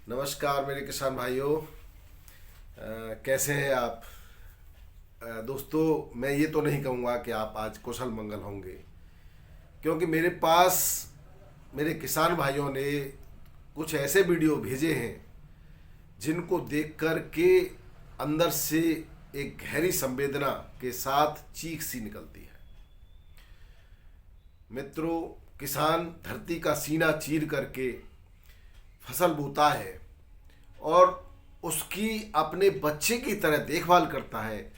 नमस्कार मेरे किसान भाइयों। कैसे हैं आप? दोस्तों, मैं ये तो नहीं कहूँगा कि आप आज कुशल मंगल होंगे, क्योंकि मेरे पास मेरे किसान भाइयों ने कुछ ऐसे वीडियो भेजे हैं जिनको देख कर के अंदर से एक गहरी संवेदना के साथ चीख सी निकलती है। मित्रों, किसान धरती का सीना चीर करके फसल बोता है और उसकी अपने बच्चे की तरह देखभाल करता है,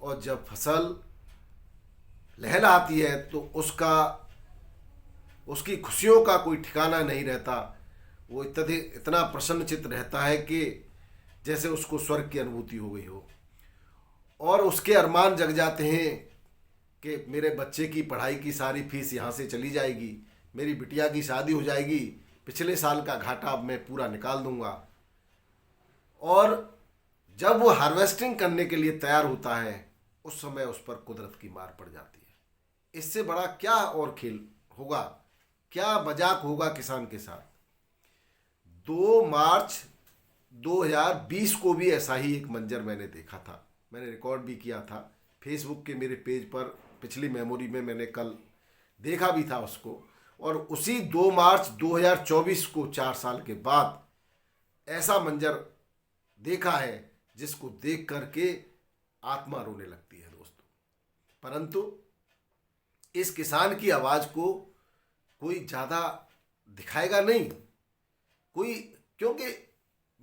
और जब फसल लहलहाती है तो उसकी खुशियों का कोई ठिकाना नहीं रहता। वो इतना प्रसन्नचित्त रहता है कि जैसे उसको स्वर्ग की अनुभूति हो गई हो, और उसके अरमान जग जाते हैं कि मेरे बच्चे की पढ़ाई की सारी फीस यहाँ से चली जाएगी, मेरी बिटिया की शादी हो जाएगी, पिछले साल का घाटा अब मैं पूरा निकाल दूंगा। और जब वो हार्वेस्टिंग करने के लिए तैयार होता है, उस समय उस पर कुदरत की मार पड़ जाती है। इससे बड़ा क्या और खेल होगा, क्या मजाक होगा किसान के साथ। 2 मार्च 2020 को भी ऐसा ही एक मंजर मैंने देखा था। मैंने रिकॉर्ड भी किया था फेसबुक के मेरे पेज पर, पिछली मेमोरी में मैंने कल देखा भी था उसको। और उसी 2 मार्च 2024 को 4 साल के बाद ऐसा मंजर देखा है जिसको देख करके आत्मा रोने लगती है दोस्तों। परंतु इस किसान की आवाज़ को कोई ज़्यादा दिखाएगा नहीं कोई, क्योंकि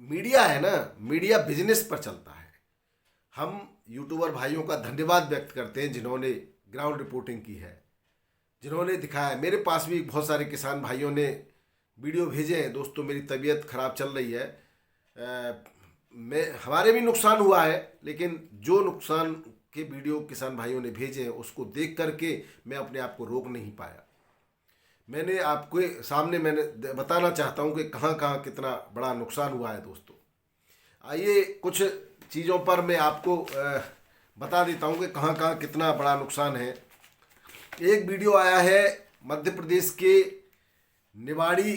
मीडिया है ना, मीडिया बिजनेस पर चलता है। हम यूट्यूबर भाइयों का धन्यवाद व्यक्त करते हैं जिन्होंने ग्राउंड रिपोर्टिंग की है, जिन्होंने दिखाया। मेरे पास भी बहुत सारे किसान भाइयों ने वीडियो भेजे हैं। दोस्तों, मेरी तबीयत ख़राब चल रही है, हमारे भी नुकसान हुआ है, लेकिन जो नुकसान के वीडियो किसान भाइयों ने भेजे हैं उसको देख करके मैं अपने आप को रोक नहीं पाया। मैंने आपके सामने बताना चाहता हूं कि कहां कहां कितना बड़ा नुकसान हुआ है दोस्तों। आइए कुछ चीज़ों पर मैं आपको बता देता हूं कि कहां कहां कितना बड़ा नुकसान है। एक वीडियो आया है मध्य प्रदेश के निवाड़ी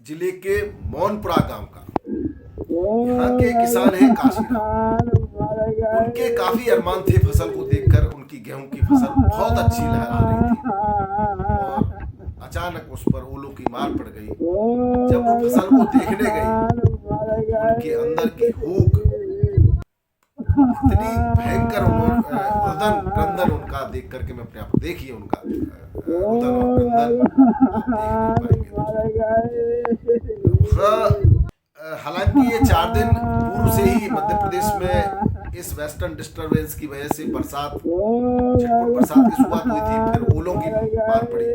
जिले के मौनपुरा गांव का। यहाँ के किसान हैं काशीराम। उनके काफी अरमान थे फसल को देखकर, उनकी गेहूं की फसल बहुत अच्छी लहरा रही थी, और अचानक उस पर ओलों की मार पड़ गई। जब वो फसल को देखने गई, उनके अंदर की हूक इतनी भयंकर, रुदन क्रंदन उनका देख करके मैं अपने आप, देखिए उनका रुदन और क्रंदन आप देख नहीं पाएंगे। हालांकि ये 4 दिन पूर्व से ही मध्य प्रदेश में इस वेस्टर्न डिस्टरबेंस की वजह से छिटपुट बरसात की शुरुआत हुई थी, फिर ओलों की मार पड़ी।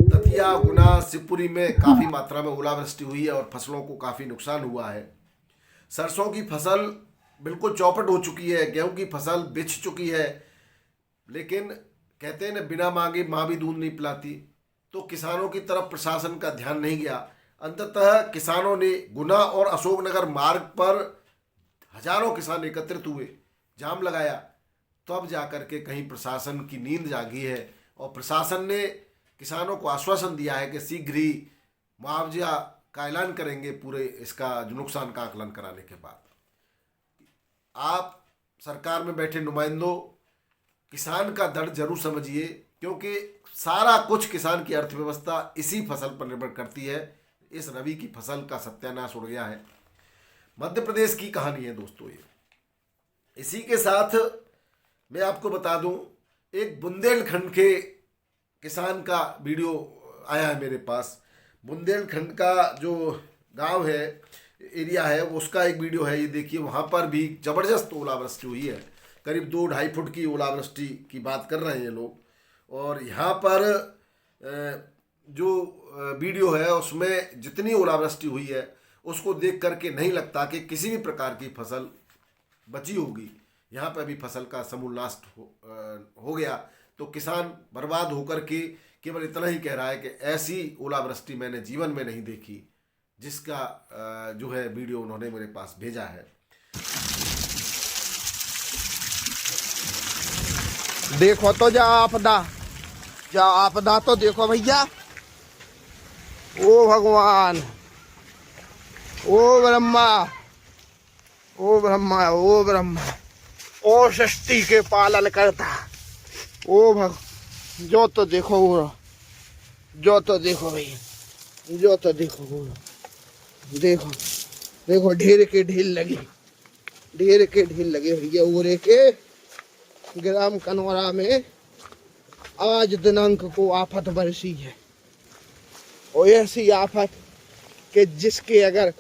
दतिया, गुना, शिवपुरी में काफी मात्रा में ओलावृष्टि हुई है और फसलों को काफी नुकसान हुआ है। सरसों की फसल बिल्कुल चौपट हो चुकी है, गेहूं की फसल बिछ चुकी है, लेकिन कहते हैं ना, बिना मांगे माँ भी दूध नहीं पिलाती। तो किसानों की तरफ प्रशासन का ध्यान नहीं गया। अंततः किसानों ने गुना और अशोकनगर मार्ग पर हजारों किसान एकत्रित हुए, जाम लगाया, तब जाकर के कहीं प्रशासन की नींद जागी है, और प्रशासन ने किसानों को आश्वासन दिया है कि शीघ्र ही मुआवजा का ऐलान करेंगे पूरे इसका नुकसान का आकलन कराने के बाद। आप सरकार में बैठे नुमाइंदों, किसान का दर्द जरूर समझिए, क्योंकि सारा कुछ किसान की अर्थव्यवस्था इसी फसल पर निर्भर करती है। इस रबी की फसल का सत्यानाश उड़ गया है। मध्य प्रदेश की कहानी है दोस्तों ये। इसी के साथ मैं आपको बता दूं, एक बुंदेलखंड के किसान का वीडियो आया है मेरे पास। बुंदेलखंड का जो गांव है, एरिया है, उसका एक वीडियो है, ये देखिए। वहाँ पर भी ज़बरदस्त ओलावृष्टि हुई है, करीब 2-2.5 फुट की ओलावृष्टि की बात कर रहे हैं ये लोग। और यहाँ पर जो वीडियो है उसमें जितनी ओलावृष्टि हुई है उसको देख करके नहीं लगता कि किसी भी प्रकार की फसल बची होगी। यहाँ पर भी फसल का समूल नाश हो गया। तो किसान बर्बाद होकर के केवल इतना ही कह रहा है कि ऐसी ओलावृष्टि मैंने जीवन में नहीं देखी, जिसका जो है वीडियो उन्होंने मेरे पास भेजा है। देखो तो जा आपदा तो देखो भैया। ओ भगवान, ओ ब्रह्मा, ओ ब्रह्मा, ओ ब्रह्मा, ओ सृष्टि के पालन करता, ओ भग, जो तो देखो हो रहा, जो तो देखो भैया, जो तो देखो हो रहा, देखो देखो ढेर के ढील लगी, ढेर के ढील लगे भैया। ओरे के ग्राम कनौरा में आज दिनांक को आफत बरसी है, और ऐसी आफत कि जिसके अगर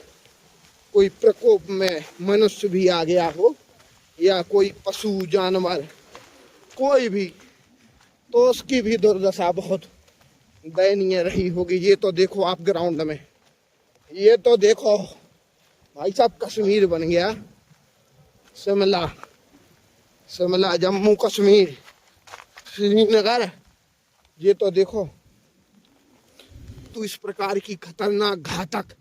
कोई प्रकोप में मनुष्य भी आ गया हो या कोई पशु जानवर कोई भी, तो उसकी भी दुर्दशा बहुत दयनीय रही होगी। ये तो देखो आप ग्राउंड में, ये तो देखो भाई साहब, कश्मीर बन गया, शिमला, शिमला, जम्मू कश्मीर, श्रीनगर, ये तो देखो। तो इस प्रकार की खतरनाक घातक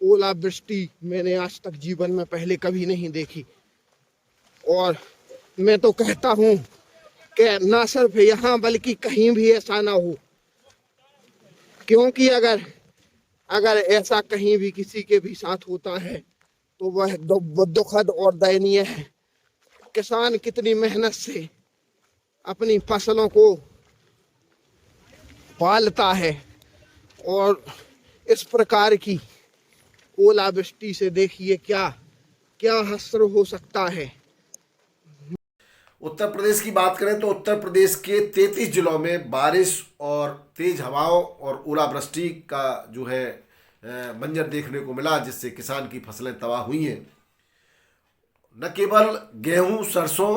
ओलावृष्टि मैंने आज तक जीवन में पहले कभी नहीं देखी। और मैं तो कहता हूँ कि ना सिर्फ यहाँ बल्कि कहीं भी ऐसा ना हो, क्योंकि अगर ऐसा कहीं भी किसी के भी साथ होता है तो वह दुखद और दयनीय है। किसान कितनी मेहनत से अपनी फसलों को पालता है, और इस प्रकार की ओलावृष्टि से देखिए क्या क्या हश्र हो सकता है। उत्तर प्रदेश की बात करें तो उत्तर प्रदेश के 33 जिलों में बारिश और तेज हवाओं और ओलावृष्टि का जो है मंजर देखने को मिला, जिससे किसान की फसलें तबाह हुई हैं। न केवल गेहूं सरसों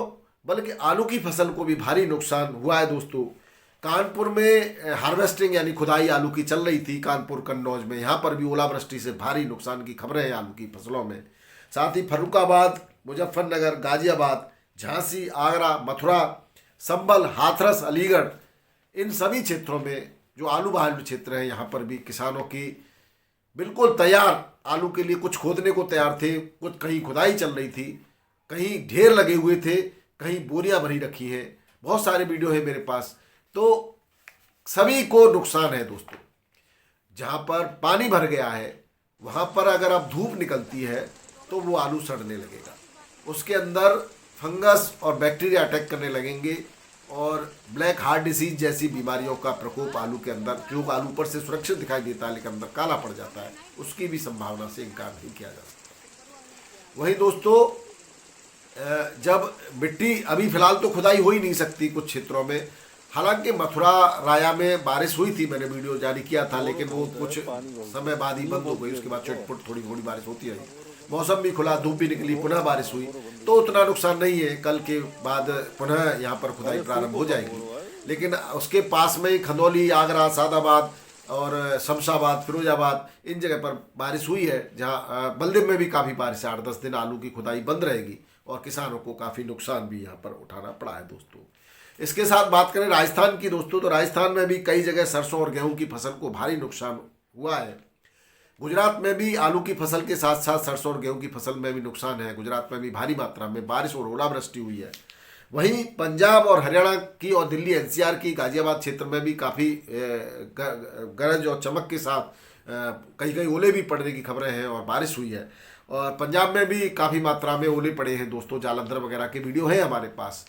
बल्कि आलू की फसल को भी भारी नुकसान हुआ है दोस्तों। कानपुर में हार्वेस्टिंग यानी खुदाई आलू की चल रही थी, कानपुर कन्नौज में, यहाँ पर भी ओलावृष्टि से भारी नुकसान की खबरें हैं आलू की फसलों में। साथ ही फर्रुखाबाद, मुजफ्फरनगर, गाजियाबाद, झांसी, आगरा, मथुरा, संभल, हाथरस, अलीगढ़, इन सभी क्षेत्रों में जो आलू बहालू क्षेत्र हैं, यहाँ पर भी किसानों की बिल्कुल तैयार, आलू के लिए कुछ खोदने को तैयार थे, कुछ कहीं खुदाई चल रही थी, कहीं ढेर लगे हुए थे, कहीं बोरियां भरी रखी हैं। बहुत सारे वीडियो है मेरे पास। तो सभी को नुकसान है दोस्तों। जहाँ पर पानी भर गया है वहाँ पर अगर अब धूप निकलती है तो वो आलू सड़ने लगेगा, उसके अंदर फंगस और बैक्टीरिया अटैक करने लगेंगे, और ब्लैक हार्ट डिसीज जैसी बीमारियों का प्रकोप आलू के अंदर, जो आलू पर से सुरक्षित दिखाई देता है लेकिन अंदर काला पड़ जाता है, उसकी भी संभावना से इनकार नहीं किया जा सकता। वहीं दोस्तों, जब मिट्टी, अभी फिलहाल तो खुदाई हो ही नहीं सकती कुछ क्षेत्रों में, हालांकि मथुरा राया में बारिश हुई थी, मैंने वीडियो जारी किया था, लेकिन वो कुछ समय बाद ही बंद हो गई। उसके बाद चटपट थोड़ी थोड़ी बारिश होती रही, मौसम भी खुला, धूप भी निकली, पुनः बारिश हुई, तो उतना नुकसान नहीं है। कल के बाद पुनः यहाँ पर खुदाई प्रारंभ हो जाएगी। लेकिन उसके पास में ही खंदौली, आगरा, सादाबाद और शमशाबाद, फिरोजाबाद, इन जगह पर बारिश हुई है, जहाँ बलदेव में भी काफ़ी बारिश है। 8-10 दिन आलू की खुदाई बंद रहेगी और किसानों को काफ़ी नुकसान भी यहाँ पर उठाना पड़ा है दोस्तों। इसके साथ बात करें राजस्थान की दोस्तों, तो राजस्थान में भी कई जगह सरसों और गेहूं की फसल को भारी नुकसान हुआ है। गुजरात में भी आलू की फसल के साथ साथ सरसों और गेहूं की फसल में भी नुकसान है। गुजरात में भी भारी मात्रा में बारिश और ओलावृष्टि हुई है। वहीं पंजाब और हरियाणा की और दिल्ली एनसीआर की गाजियाबाद क्षेत्र में भी काफ़ी गरज और चमक के साथ कई कई ओले भी पड़ने की खबरें हैं और बारिश हुई है। और पंजाब में भी काफ़ी मात्रा में ओले पड़े हैं दोस्तों, जालंधर वगैरह के वीडियो हैं हमारे पास।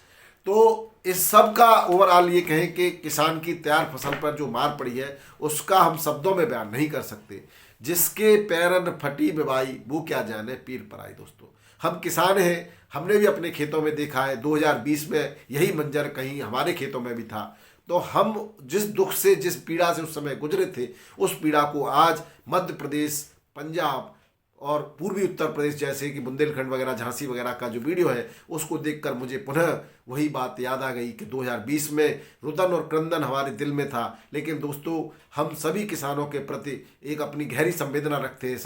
तो इस सब का ओवरऑल ये कहें कि किसान की तैयार फसल पर जो मार पड़ी है उसका हम शब्दों में बयान नहीं कर सकते। जिसके पैरन फटी बिवाई वो क्या जाने पीर पर आई दोस्तों। हम किसान हैं, हमने भी अपने खेतों में देखा है, 2020 में यही मंजर कहीं हमारे खेतों में भी था। तो हम जिस दुख से, जिस पीड़ा से उस समय गुजरे थे, उस पीड़ा को आज मध्य प्रदेश, पंजाब और पूर्वी उत्तर प्रदेश जैसे कि बुंदेलखंड वगैरह, झांसी वगैरह का जो वीडियो है उसको देखकर मुझे पुनः वही बात याद आ गई कि 2020 में रुदन और क्रंदन हमारे दिल में था। लेकिन दोस्तों, हम सभी किसानों के प्रति एक अपनी गहरी संवेदना रखते हैं।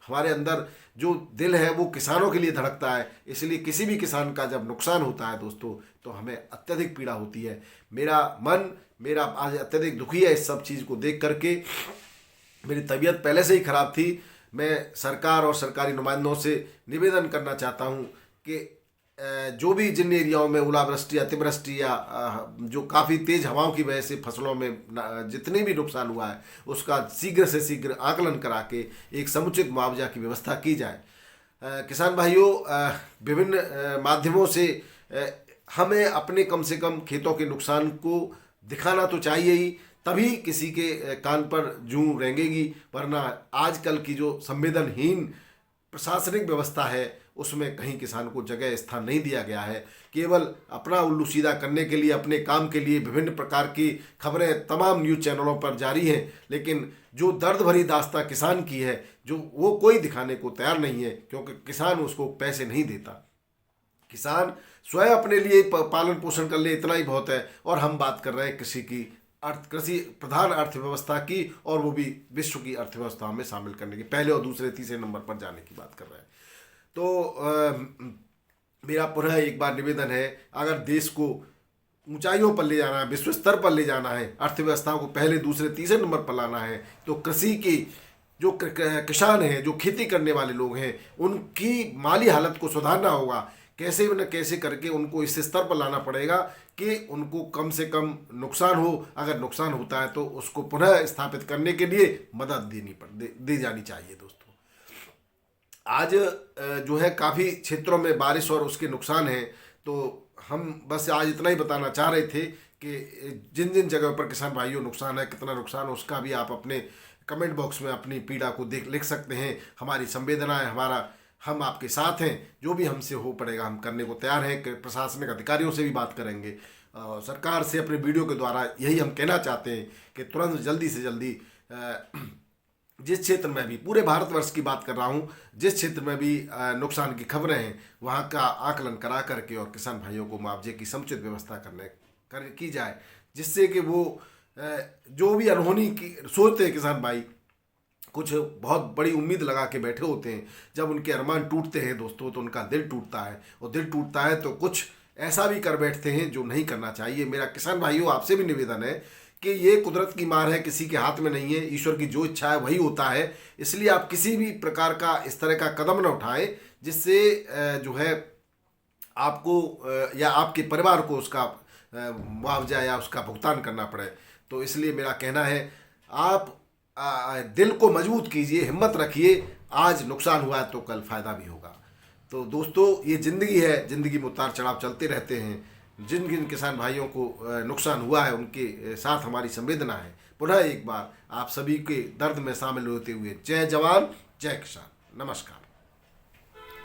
हमारे अंदर जो दिल है वो किसानों के लिए धड़कता है। इसलिए किसी भी किसान का जब नुकसान होता है दोस्तों तो हमें अत्यधिक पीड़ा होती है। मेरा आज अत्यधिक दुखी है इस सब चीज़ को देख करके। मेरी तबीयत पहले से ही ख़राब थी। मैं सरकार और सरकारी नुमाइंदों से निवेदन करना चाहता हूं कि जो भी जिन एरियाओं में ओलावृष्टि, अतिवृष्टि या जो काफ़ी तेज हवाओं की वजह से फसलों में जितने भी नुकसान हुआ है उसका शीघ्र से शीघ्र आकलन करा के एक समुचित मुआवजा की व्यवस्था की जाए। किसान भाइयों, विभिन्न माध्यमों से हमें अपने कम से कम खेतों के नुकसान को दिखाना तो चाहिए ही, तभी किसी के कान पर जूं रेंगेगी, वरना आजकल की जो संवेदनहीन प्रशासनिक व्यवस्था है उसमें कहीं किसान को जगह स्थान नहीं दिया गया है। केवल अपना उल्लू सीधा करने के लिए, अपने काम के लिए विभिन्न प्रकार की खबरें तमाम न्यूज़ चैनलों पर जारी हैं, लेकिन जो दर्द भरी दास्तां किसान की है जो वो कोई दिखाने को तैयार नहीं है, क्योंकि किसान उसको पैसे नहीं देता। किसान स्वयं अपने लिए पालन पोषण कर ले, इतना ही बहुत है। और हम बात कर रहे हैं कृषि प्रधान अर्थव्यवस्था की, और वो भी विश्व की अर्थव्यवस्था में शामिल करने की, पहले और दूसरे तीसरे नंबर पर जाने की बात कर रहे हैं। तो मेरा पुनः एक बार निवेदन है, अगर देश को ऊंचाइयों पर ले जाना है, विश्व स्तर पर ले जाना है, अर्थव्यवस्था को पहले दूसरे तीसरे नंबर पर लाना है, तो कृषि की जो किसान हैं, जो खेती करने वाले लोग हैं, उनकी माली हालत को सुधारना होगा। कैसे न कैसे करके उनको इस स्तर पर लाना पड़ेगा कि उनको कम से कम नुकसान हो, अगर नुकसान होता है तो उसको पुनः स्थापित करने के लिए मदद दी जानी चाहिए। दोस्तों, आज जो है काफ़ी क्षेत्रों में बारिश और उसके नुकसान हैं, तो हम बस आज इतना ही बताना चाह रहे थे कि जिन जिन जगहों पर किसान भाइयों नुकसान है, कितना नुकसान है, उसका भी आप अपने कमेंट बॉक्स में अपनी पीड़ा को लिख सकते हैं। हमारी संवेदना है, हम आपके साथ हैं, जो भी हमसे हो पड़ेगा हम करने को तैयार हैं। प्रशासनिक अधिकारियों से भी बात करेंगे, सरकार से अपने वीडियो के द्वारा यही हम कहना चाहते हैं कि तुरंत जल्दी से जल्दी जिस क्षेत्र में भी, पूरे भारतवर्ष की बात कर रहा हूँ, जिस क्षेत्र में भी नुकसान की खबरें हैं वहाँ का आकलन करा करके और किसान भाइयों को मुआवजे की समुचित व्यवस्था की जाए, जिससे कि वो जो भी अनहोनी की सोचते हैं किसान भाई, कुछ बहुत बड़ी उम्मीद लगा के बैठे होते हैं, जब उनके अरमान टूटते हैं दोस्तों तो उनका दिल टूटता है, और दिल टूटता है तो कुछ ऐसा भी कर बैठते हैं जो नहीं करना चाहिए। मेरा किसान भाइयों आपसे भी निवेदन है कि ये कुदरत की मार है, किसी के हाथ में नहीं है, ईश्वर की जो इच्छा है वही होता है। इसलिए आप किसी भी प्रकार का इस तरह का कदम न उठाएं जिससे जो है आपको या आपके परिवार को उसका मुआवजा या उसका भुगतान करना पड़े। तो इसलिए मेरा कहना है, आप दिल को मजबूत कीजिए, हिम्मत रखिए, आज नुकसान हुआ है तो कल फ़ायदा भी होगा। तो दोस्तों, ये ज़िंदगी है, ज़िंदगी में उतार चढ़ाव चलते रहते हैं। जिन जिन किसान भाइयों को नुकसान हुआ है उनके साथ हमारी संवेदना है। पुनः एक बार आप सभी के दर्द में शामिल होते हुए जय जवान जय किसान, नमस्कार।